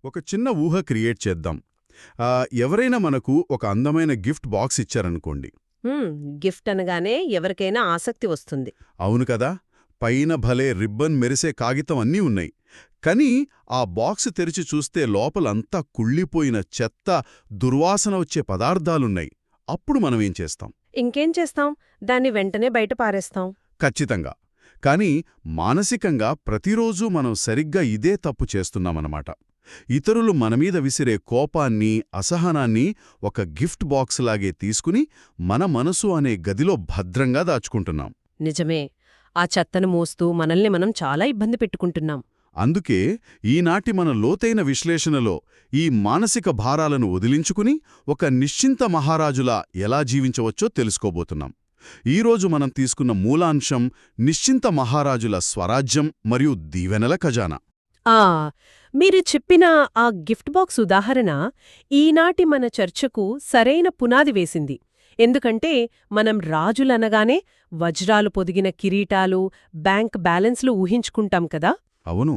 ఒక చిన్న ఊహ క్రియేట్ చేద్దాం. ఎవరైనా మనకు ఒక అందమైన గిఫ్ట్ బాక్స్ ఇచ్చారనుకోండి. హ్మ్. గిఫ్ట్ అనగానే ఎవరికైనా ఆసక్తి వస్తుంది. అవును కదా, పైన భలే రిబ్బన్ మెరిసే కాగితం అన్నీ ఉన్నాయి. కానీ ఆ బాక్స్ తెరిచి చూస్తే లోపలంతా కుళ్ళిపోయిన చెత్త, దుర్వాసన వచ్చే పదార్థాలున్నాయి. అప్పుడు మనమేం చేస్తాం? ఇంకేం చేస్తాం? దాన్ని వెంటనే బయట పారేస్తాం. ఖచ్చితంగా. కానీ మానసికంగా ప్రతిరోజూ మనం సరిగ్గా ఇదే తప్పు చేస్తున్నామన్నమాట. ఇతరులు మనమీద విసిరే కోపాన్ని, అసహనాన్ని ఒక గిఫ్ట్ బాక్స్లాగే తీసుకుని మన మనసు అనే గదిలో భద్రంగా దాచుకుంటున్నాం. నిజమే. ఆ చెత్తను మోస్తూ మనల్ని మనం చాలా ఇబ్బంది పెట్టుకుంటున్నాం. అందుకే ఈనాటి మన లోతైన విశ్లేషణలో ఈ మానసిక భారాలను వదిలించుకుని ఒక నిశ్చింత మహారాజులా ఎలా జీవించవచ్చో తెలుసుకోబోతున్నాం. ఈరోజు మనం తీసుకున్న మూలాంశం నిశ్చింత మహారాజుల స్వరాజ్యం మరియు దీవెనల ఖజానా. ఆ మీరు చెప్పిన ఆ గిఫ్ట్ బాక్స్ ఉదాహరణ ఈనాటి మన చర్చకు సరైన పునాది వేసింది. ఎందుకంటే మనం రాజులనగానే వజ్రాలు పొదిగిన కిరీటాలు, బ్యాంక్ బ్యాలెన్స్లు ఊహించుకుంటాం కదా. అవును,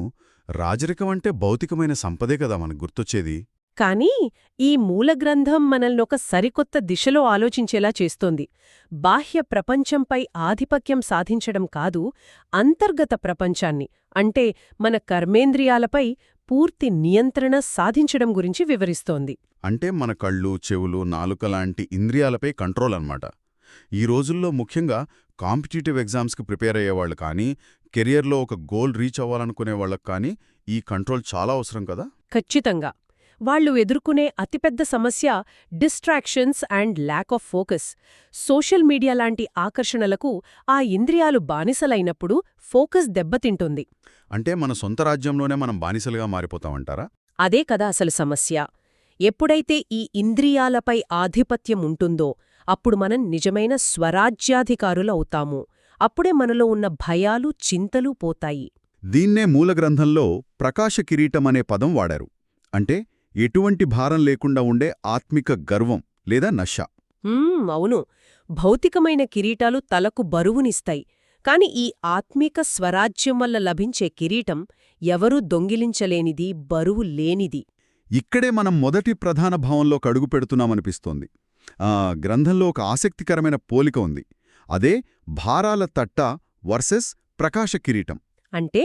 రాజరికం అంటే భౌతికమైన సంపదే కదా మనకు గుర్తొచ్చేది. కానీ ఈ మూలగ్రంథం మనల్నొక సరికొత్త దిశలో ఆలోచించేలా చేస్తోంది. బాహ్య ప్రపంచంపై ఆధిపత్యం సాధించడం కాదు, అంతర్గత ప్రపంచాన్ని అంటే మన కర్మేంద్రియాలపై పూర్తి నియంత్రణ సాధించడం గురించి వివరిస్తోంది. అంటే మన కళ్ళు, చెవులు, నాలుక లాంటి ఇంద్రియాలపై కంట్రోల్ అన్నమాట. ఈ రోజుల్లో ముఖ్యంగా కాంపిటీటివ్ ఎగ్జామ్స్కి ప్రిపేర్ అయ్యేవాళ్ళు కానీ, కెరియర్లో ఒక గోల్ రీచ్ అవ్వాలనుకునే వాళ్ళకి కానీ ఈ కంట్రోల్ చాలా అవసరం కదా. ఖచ్చితంగా. వాళ్ళు ఎదుర్కొనే అతిపెద్ద సమస్య distractions and lack of focus. Social media లాంటి ఆకర్షణలకు ఆ ఇంద్రియాలు బానిసలైనప్పుడు ఫోకస్ దెబ్బతింటుంది. అంటే మన సొంత రాజ్యంలోనే మనం బానిసలుగా మారిపోతామంటారా? అదే కదా అసలు సమస్య. ఎప్పుడైతే ఈ ఇంద్రియాలపై ఆధిపత్యం ఉంటుందో అప్పుడు మనం నిజమైన స్వరాజ్యాధికారులవుతాము. అప్పుడే మనలో ఉన్న భయాలు, చింతలు పోతాయి. దీన్నే మూలగ్రంథంలో ప్రకాశ కిరీటం అనే పదం వాడారు. అంటే ఎటువంటి భారం లేకుండా ఉండే ఆత్మిక గర్వం లేదా నశ. అవును. భౌతికమైన కిరీటాలు తలకు బరువునిస్తాయి. కాని ఈ ఆత్మిక స్వరాజ్యం వల్ల లభించే కిరీటం ఎవరూ దొంగిలించలేనిది, బరువు లేనిది. ఇక్కడే మనం మొదటి ప్రధాన భావంలో కడుగు పెడుతున్నామనిపిస్తోంది. గ్రంథంలో ఒక ఆసక్తికరమైన పోలిక ఉంది. అదే భారాల తట్ట వర్సెస్ ప్రకాశ కిరీటం. అంటే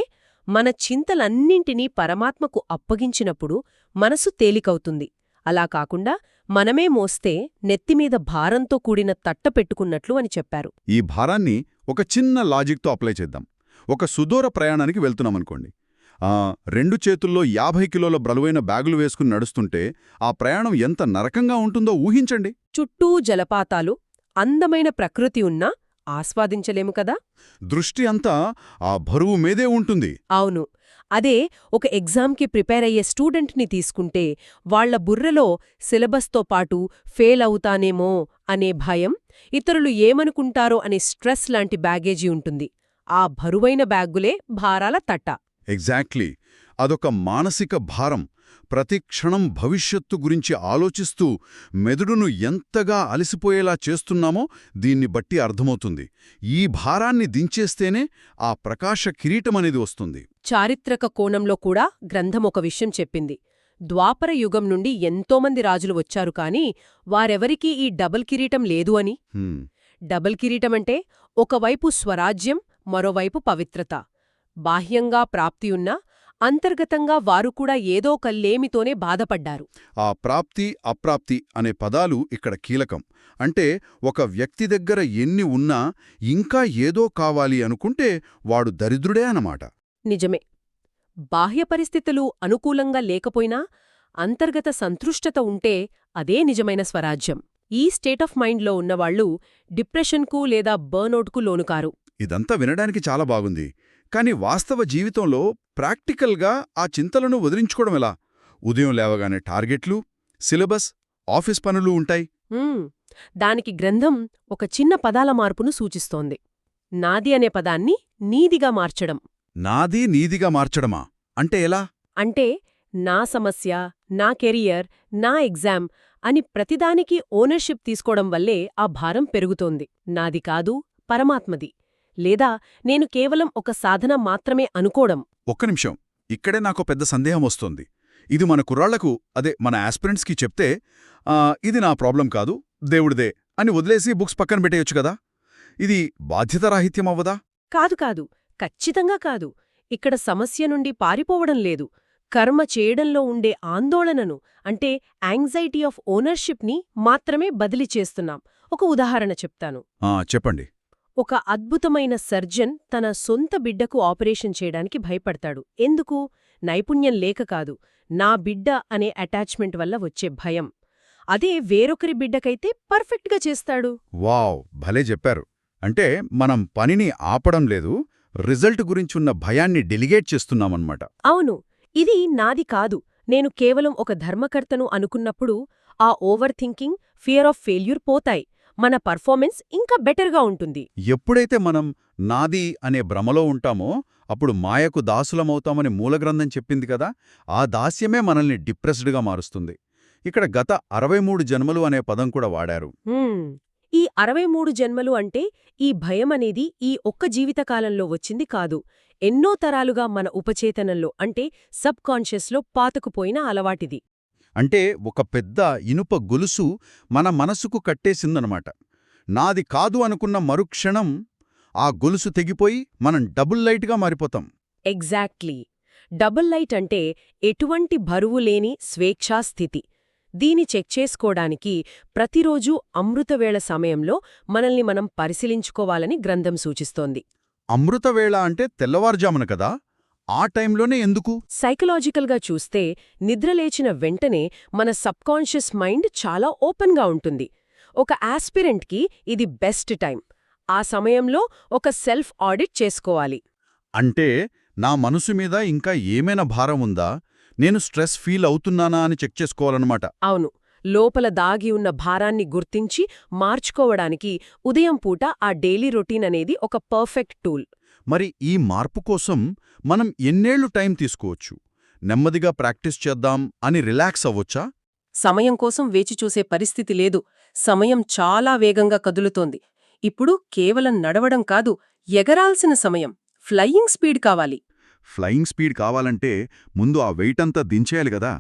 మన చింతలన్నింటినీ పరమాత్మకు అప్పగించినప్పుడు మనసు తేలికవుతుంది. అలా కాకుండా మనమే మోస్తే నెత్తిమీద భారంతో కూడిన తట్ట పెట్టుకున్నట్లు అని చెప్పారు. ఈ భారాన్ని ఒక చిన్న లాజిక్తో అప్లై చేద్దాం. ఒక సుదూర ప్రయాణానికి వెళ్తున్నామనుకోండి. 2 చేతుల్లో 50 కిలోల బరువైన బ్యాగులు వేసుకుని నడుస్తుంటే ఆ ప్రయాణం ఎంత నరకంగా ఉంటుందో ఊహించండి. చుట్టూ జలపాతాలు, అందమైన ప్రకృతి ఉన్నా ఆస్వాదించలేము కదా. దృష్టి అంతా ఆ బరువు మీదే ఉంటుంది. అవును. అదే ఒక ఎగ్జామ్కి ప్రిపేర్ అయ్యే స్టూడెంట్ని తీసుకుంటే వాళ్ల బుర్రలో సిలబస్తో పాటు ఫెయిల్ అవుతానేమో అనే భయం, ఇతరులు ఏమనుకుంటారో అనే స్ట్రెస్ లాంటి బ్యాగేజీ ఉంటుంది. ఆ బరువైన బ్యాగులే భారాల తట్ట. ఎగ్జాక్ట్లీ. అదొక మానసిక భారం. ప్రతి క్షణం భవిష్యత్తు గురించి ఆలోచిస్తూ మెదడును ఎంతగా అలసిపోయేలా చేస్తున్నామో దీన్ని బట్టి అర్థమవుతుంది. ఈ భారాన్ని దించేస్తేనే ఆ ప్రకాశ కిరీటమనేది వస్తుంది. చారిత్రక కోణంలో కూడా గ్రంథం ఒక విషయం చెప్పింది. ద్వాపర యుగం నుండి ఎంతోమంది రాజులు వచ్చారు కాని వారెవరికీ ఈ డబుల్ కిరీటం లేదు అని. డబుల్ కిరీటమంటే ఒకవైపు స్వరాజ్యం, మరోవైపు పవిత్రత. బాహ్యంగా ప్రాప్తియున్నా అంతర్గతంగా వారు కూడా ఏదో కల్లేమితోనే బాధపడ్డారు. ఆ ప్రాప్తి, అప్రాప్తి అనే పదాలు ఇక్కడ కీలకం. అంటే ఒక వ్యక్తి దగ్గర ఎన్ని ఉన్నా ఇంకా ఏదో కావాలి అనుకుంటే వాడు దరిద్రుడే అన్నమాట. నిజమే. బాహ్య పరిస్థితులు అనుకూలంగా లేకపోయినా అంతర్గత సంతృష్టత ఉంటే అదే నిజమైన స్వరాజ్యం. ఈ స్టేట్ ఆఫ్ మైండ్లో ఉన్నవాళ్లు డిప్రెషన్కు లేదా బర్న్అవుట్కు లోనుకారు. ఇదంతా వినడానికి చాలా బాగుంది. కానీ వాస్తవ జీవితంలో ప్రాక్టికల్గా ఆ చింతలను వదిలించుకోవడం ఎలా? ఉదయం లేవగానే టార్గెట్లు, సిలబస్, ఆఫీస్ పనులు ఉంటాయి. దానికి గ్రంథం ఒక చిన్న పదాల మార్పును సూచిస్తోంది. నాది అనే పదాన్ని నీదిగా మార్చడం. నాది నీదిగా మార్చడమా? అంటే ఎలా? అంటే నా సమస్య, నా కెరియర్, నా ఎగ్జామ్ అని ప్రతిదానికి ఓనర్షిప్ తీసుకోవడం వల్లే ఆ భారం పెరుగుతోంది. నాది కాదు, పరమాత్మది. లేదా నేను కేవలం ఒక సాధన మాత్రమే అనుకోవడం. ఒక్క నిమిషం, ఇక్కడే నాకు పెద్ద సందేహం వస్తోంది. ఇది మన కుర్రాళ్లకు మన ఆస్పిరెంట్స్కి చెప్తే ఇది నా ప్రాబ్లం కాదు దేవుడిదే అని వదిలేసి బుక్స్ పక్కన పెట్టేయొచ్చు కదా. ఇది బాధ్యతారాహిత్యం అవ్వదా? కాదు కాదు, ఖచ్చితంగా కాదు. ఇక్కడ సమస్య నుండి పారిపోవడం లేదు. కర్మ చేయడంలో ఉండే ఆందోళనను అంటే యాంగ్జైటీ ఆఫ్ ఓనర్షిప్ని మాత్రమే బదిలీ చేస్తున్నాం. ఒక ఉదాహరణ చెప్తాను. చెప్పండి. ఒక అద్భుతమైన సర్జన్ తన సొంత బిడ్డకు ఆపరేషన్ చేయడానికి భయపడతాడు. ఎందుకు? నైపుణ్యం లేక కాదు, నా బిడ్డ అనే అటాచ్మెంట్ వల్ల వచ్చే భయం. అదే వేరొకరి బిడ్డకైతే పర్ఫెక్ట్గా చేస్తాడు. వావ్, భలే చెప్పారు. అంటే మనం పనిని ఆపడం లేదు, రిజల్ట్ గురించున్న భయాన్ని డెలిగేట్ చేస్తున్నామన్నమాట. అవును, ఇది నాది కాదు, నేను కేవలం ఒక ధర్మకర్తను అనుకున్నప్పుడు ఆ over thinking, fear of failure పోతాయి. మన పర్ఫార్మెన్స్ ఇంకా బెటర్గా ఉంటుంది. ఎప్పుడైతే మనం నాది అనే భ్రమలో ఉంటామో అప్పుడు మాయకు దాసులమవుతామని మూలగ్రంథం చెప్పింది కదా, ఆ దాస్యమే మనల్ని డిప్రెస్డ్గా మారుస్తుంది. ఇక్కడ గత 63 జన్మలు అనే పదం కూడా వాడారు. ఈ 63 జన్మలు అంటే ఈ భయమనేది ఈ ఒక్క జీవితకాలంలో వచ్చింది కాదు. ఎన్నో తరాలుగా మన ఉపచేతనంలో అంటే సబ్ కాన్షియస్లో పాతుకుపోయిన అలవాటిది. అంటే ఒక పెద్ద ఇనుప గొలుసు మన మనసుకు కట్టేసిందనమాట. నాది కాదు అనుకున్న మరుక్షణం ఆ గొలుసు తెగిపోయి మనం డబుల్ లైట్గా మారిపోతాం. ఎగ్జాక్ట్లీ. డబుల్ లైట్ అంటే ఎటువంటి బరువు లేని స్వేచ్ఛా స్థితి. దీని చెక్ చేసుకోవడానికి ప్రతిరోజూ అమృతవేళ సమయంలో మనల్ని మనం పరిశీలించుకోవాలని గ్రంథం సూచిస్తోంది. అమృతవేళ అంటే తెల్లవారుజామున కదా, ఆ టైంలోనే ఎందుకు? సైకలాజికల్గా చూస్తే నిద్రలేచిన వెంటనే మన సబ్కాన్షియస్ మైండ్ చాలా ఓపెన్గా ఉంటుంది. ఒక ఆస్పిరెంట్కి ఇది బెస్ట్ టైం. ఆ సమయంలో ఒక సెల్ఫ్ ఆడిట్ చేసుకోవాలి. అంటే నా మనసు మీద ఇంకా ఏమైనా భారం ఉందా, నేను స్ట్రెస్ ఫీల్ అవుతున్నానా అని చెక్ చేసుకోవాలన్నమాట. అవును, లోపల దాగి ఉన్న భారాన్ని గుర్తించి మార్చుకోవడానికి ఉదయం పూట ఆ డైలీ రొటీన్ అనేది ఒక పర్ఫెక్ట్ టూల్. మరి ఈ మార్పు కోసం మనం ఎన్నేళ్లు టైం తీసుకోవచ్చు? నెమ్మదిగా ప్రాక్టీస్ చేద్దాం అని రిలాక్స్ అవ్వొచ్చా? సమయం కోసం వేచిచూసే పరిస్థితి లేదు. సమయం చాలా వేగంగా కదులుతోంది. ఇప్పుడు కేవలం నడవడం కాదు, ఎగరాల్సిన సమయం. ఫ్లయింగ్ స్పీడ్ కావాలి. ఫ్లయింగ్ స్పీడ్ కావాలంటే ముందు ఆ వెయిటంతా దించేయాలి గదా.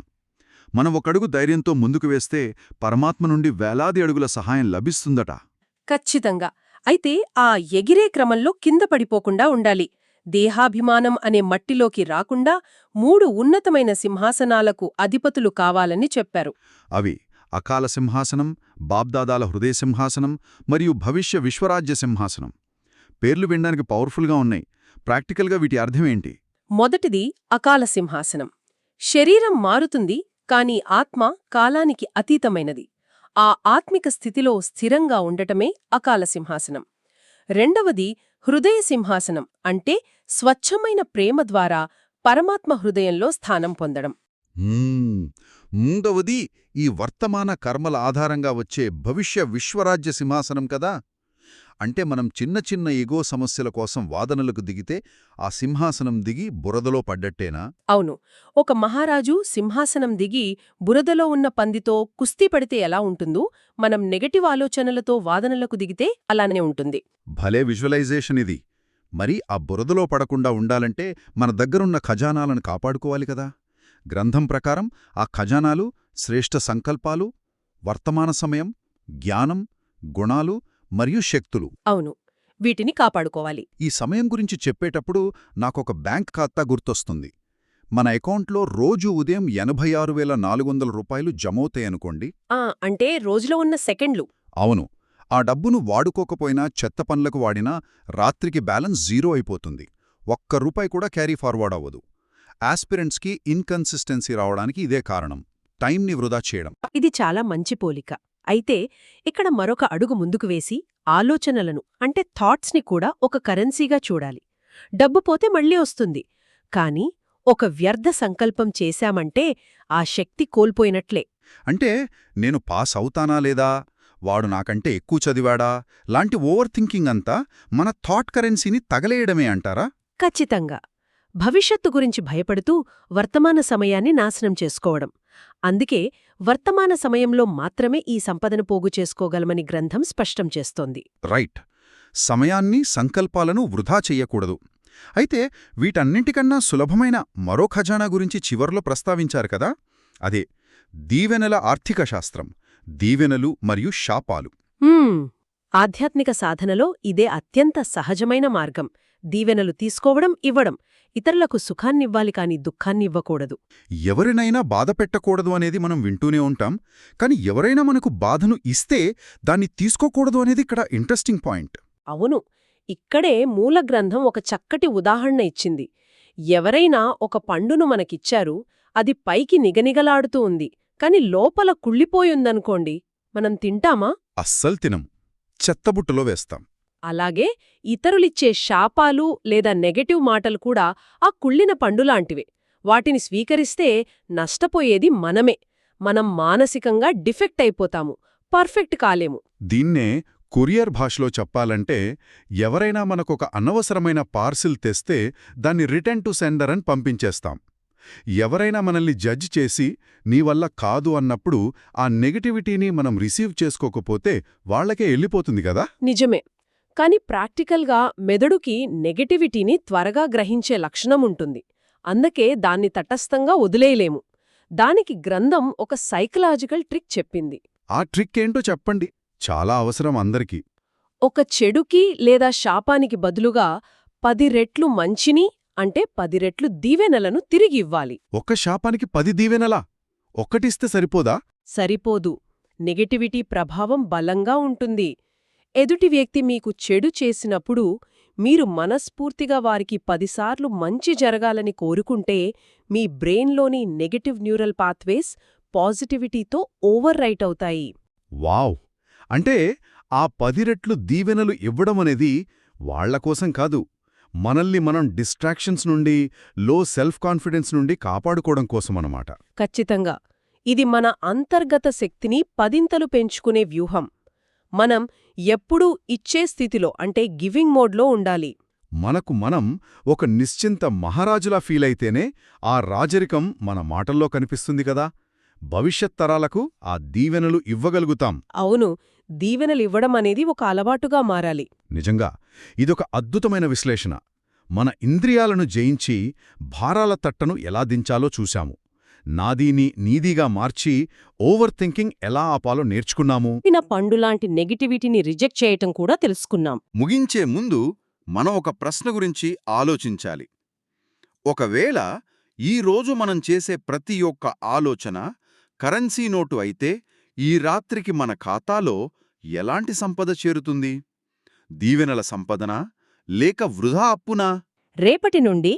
మనం ఒకడుగు ధైర్యంతో ముందుకు వేస్తే పరమాత్మ నుండి వేలాది అడుగుల సహాయం లభిస్తుందట. ఖచ్చితంగా. అయితే ఆ ఎగిరే క్రమంలో కింద పడిపోకుండా ఉండాలి. దేహాభిమానం అనే మట్టిలోకి రాకుండా 3 ఉన్నతమైన సింహాసనాలకు అధిపతులు కావాలని చెప్పారు. అవి అకాల సింహాసనం, బాబ్దాదాల హృదయ సింహాసనం మరియు భవిష్య విశ్వరాజ్య సింహాసనం. పేర్లు వినడానికి పవర్ఫుల్గా ఉన్నాయి. ప్రాక్టికల్గా వీటి అర్థమేంటి? మొదటిది అకాల సింహాసనం. శరీరం మారుతుంది, కాని ఆత్మ కాలానికి అతీతమైనది. ఆ ఆత్మిక స్థితిలో స్థిరంగా ఉండటమే అకాల సింహాసనం. రెండవది హృదయ సింహాసనం, అంటే స్వచ్ఛమైన ప్రేమ ద్వారా పరమాత్మ హృదయంలో స్థానం పొందడం. మూడవది ఈ వర్తమాన కర్మల ఆధారంగా వచ్చే భవిష్య విశ్వరాజ్య సింహాసనం కదా. అంటే మనం చిన్న చిన్న ఎగో సమస్యల కోసం వాదనలకు దిగితే ఆ సింహాసనం దిగి బురదలో పడ్డట్టేనా? అవును. ఒక మహారాజు సింహాసనం దిగి బురదలో ఉన్న పందితో కుస్తీ పడితే ఎలా ఉంటుందో, మనం నెగటివ్ ఆలోచనలతో వాదనలకు దిగితే అలానే ఉంటుంది. భలే విజువలైజేషన్ ఇది. మరి ఆ బురదలో పడకుండా ఉండాలంటే మన దగ్గరున్న ఖజానాలను కాపాడుకోవాలి కదా. గ్రంథం ప్రకారం ఆ ఖజానాలు శ్రేష్ఠ సంకల్పాలు, వర్తమాన సమయం, జ్ఞానం, గుణాలు మరియు శక్తులు. అవును, వీటిని కాపాడుకోవాలి. ఈ సమయం గురించి చెప్పేటప్పుడు నాకొక బ్యాంక్ ఖాతా గుర్తొస్తుంది. మన అకౌంట్లో రోజూ ఉదయం 86,400 రూపాయలు జమవుతాయనుకోండి. అంటే రోజులో ఉన్న సెకండ్లు. అవును. ఆ డబ్బును వాడుకోకపోయినా, చెత్త పనులకు వాడినా రాత్రికి బ్యాలెన్స్ 0 అయిపోతుంది. ఒక్క రూపాయి కూడా క్యారీ ఫార్వర్డ్ అవ్వదు. ఆస్పిరెంట్స్కి ఇన్కన్సిస్టెన్సీ రావడానికి ఇదే కారణం, టైంని వృధా చేయడం. ఇది చాలా మంచి పోలిక. అయితే ఇక్కడ మరొక అడుగు ముందుకు వేసి ఆలోచనలను అంటే థాట్స్ని కూడా ఒక కరెన్సీగా చూడాలి. డబ్బు పోతే మళ్ళీ వస్తుంది, కానీ ఒక వ్యర్థ సంకల్పం చేశామంటే ఆ శక్తి కోల్పోయినట్లే. అంటే నేను పాస్ అవుతానా లేదా, వాడు నాకంటే ఎక్కువ చదివాడా లాంటి ఓవర్ థింకింగ్ అంతా మన థాట్ కరెన్సీని తగలేయడమే అంటారా? ఖచ్చితంగా. భవిష్యత్తు గురించి భయపడుతూ వర్తమాన సమయాన్ని నాశనం చేసుకోవడం. అందుకే వర్తమాన సమయంలో మాత్రమే ఈ సంపదను పోగు చేసుకోగలమని గ్రంథం స్పష్టం చేస్తోంది. రైట్. సమయాన్ని, సంకల్పాలను వృధా చెయ్యకూడదు. అయితే వీటన్నింటికన్నా సులభమైన మరో ఖజానా గురించి చివర్లో ప్రస్తావించారు కదా, అదే దీవెనల ఆర్థిక శాస్త్రం, దీవెనలు మరియు శాపాలు. ఆధ్యాత్మిక సాధనలో ఇదే అత్యంత సహజమైన మార్గం. దీవెనలు తీసుకోవడం, ఇవ్వడం. ఇతరులకు సుఖాన్నివ్వాలి కాని దుఃఖాన్నివ్వకూడదు. ఎవరినైనా బాధపెట్టకూడదు అనేది మనం వింటూనే ఉంటాం, కాని ఎవరైనా మనకు బాధను ఇస్తే దాన్ని తీసుకోకూడదు అనేది ఇక్కడ ఇంట్రెస్టింగ్ పాయింట్. అవును, ఇక్కడే మూల గ్రంథం ఒక చక్కటి ఉదాహరణ ఇచ్చింది. ఎవరైనా ఒక పండును మనకిచ్చారు, అది పైకి నిగనిగలాడుతూ ఉంది, కాని లోపల కుళ్ళిపోయుందనుకోండి, మనం తింటామా? అస్సలు తినం, చెత్తబుట్టలో వేస్తాం. అలాగే ఇతరులిచ్చే శాపాలు లేదా నెగటివ్ మాటలు కూడా ఆ కుళ్ళిన పండులాంటివే. వాటిని స్వీకరిస్తే నష్టపోయేది మనమే. మనం మానసికంగా డిఫెక్ట్ అయిపోతాము, పర్ఫెక్ట్ కాలేము. దీన్నే కొరియర్ భాషలో చెప్పాలంటే, ఎవరైనా మనకొక అనవసరమైన పార్సిల్ తెస్తే దాన్ని రిటర్న్ టు సెండర్ అని పంపించేస్తాం. ఎవరైనా మనల్ని జడ్జ్ చేసి నీవల్ల కాదు అన్నప్పుడు ఆ నెగటివిటీని మనం రిసీవ్ చేసుకోకపోతే వాళ్లకే వెళ్ళిపోతుంది కదా. నిజమే. కాని ప్రాక్టికల్గా మెదడుకి నెగటివిటీని త్వరగా గ్రహించే లక్షణముంటుంది. అందుకే దాన్ని తటస్థంగా వదిలేయలేము. దానికి గ్రంథం ఒక సైకలాజికల్ ట్రిక్ చెప్పింది. ఆ ట్రిక్ ఏంటో చెప్పండి, చాలా అవసరం అందరికీ. ఒక చెడుకి లేదా శాపానికి బదులుగా 10 రెట్లు మంచిని, అంటే 10 రెట్లు దీవెనలను తిరిగి ఇవ్వాలి. ఒక్క శాపానికి 10 దీవెనలా? ఒక్కటిస్తే సరిపోదా? సరిపోదు. నెగటివిటీ ప్రభావం బలంగా ఉంటుంది. ఎదుటి వ్యక్తి మీకు చెడు చేసినప్పుడు మీరు మనస్ఫూర్తిగా వారికి 10 సార్లు మంచి జరగాలని కోరుకుంటే మీ బ్రెయిన్లోని నెగటివ్ న్యూరల్ పాత్వేస్ పాజిటివిటీతో ఓవర్ రైట్ అవుతాయి. వావ్! అంటే ఆ 10 రెట్లు దీవెనలు ఇవ్వడమనేది వాళ్లకోసం కాదు, మనల్ని మనం డిస్ట్రాక్షన్స్ నుండి, లో సెల్ఫ్ కాన్ఫిడెన్స్ నుండి కాపాడుకోవడం కోసమన్నమాట. ఖచ్చితంగా. ఇది మన అంతర్గత శక్తిని 10 పెంచుకునే వ్యూహం. మనం ఎప్పుడూ ఇచ్చే స్థితిలో, అంటే గివింగ్ మోడ్లో ఉండాలి. మనకు మనం ఒక నిశ్చింత మహారాజులా ఫీలైతేనే ఆ రాజరికం మన మాటల్లో కనిపిస్తుంది కదా. భవిష్యత్ తరాలకు ఆ దీవెనలు ఇవ్వగలుగుతాం. అవును, దీవెనలివ్వడం అనేది ఒక అలవాటుగా మారాలి. నిజంగా ఇదొక అద్భుతమైన విశ్లేషణ. మన ఇంద్రియాలను జయించి భారాల తట్టను ఎలా దించాలో చూశాము. నాదీని నీదీగా మార్చి ఓవర్ థింకింగ్ ఎలా ఆపాలో నేర్చుకున్నాము. పండులాంటి నెగటివిటీని రిజెక్ట్ చేయటం కూడా తెలుసుకున్నాం. ముగించే ముందు మనం ఒక ప్రశ్న గురించి ఆలోచించాలి. ఒకవేళ ఈరోజు మనం చేసే ప్రతి ఒక్క ఆలోచన కరెన్సీ నోటు అయితే, ఈ రాత్రికి మన ఖాతాలో ఎలాంటి సంపద చేరుతుంది? దీవెనల సంపదనా, లేక వృధా అప్పునా? రేపటి నుండి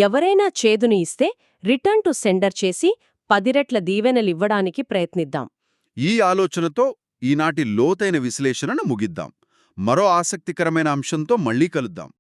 ఎవరైనా చేదుని ఇస్తే రిటర్న్ టు సెండర్ చేసి 10 రెట్ల దీవెనలివ్వడానికి ప్రయత్నిద్దాం. ఈ ఆలోచనతో ఈనాటి లోతైన విశ్లేషణను ముగిద్దాం. మరో ఆసక్తికరమైన అంశంతో మళ్ళీ కలుద్దాం.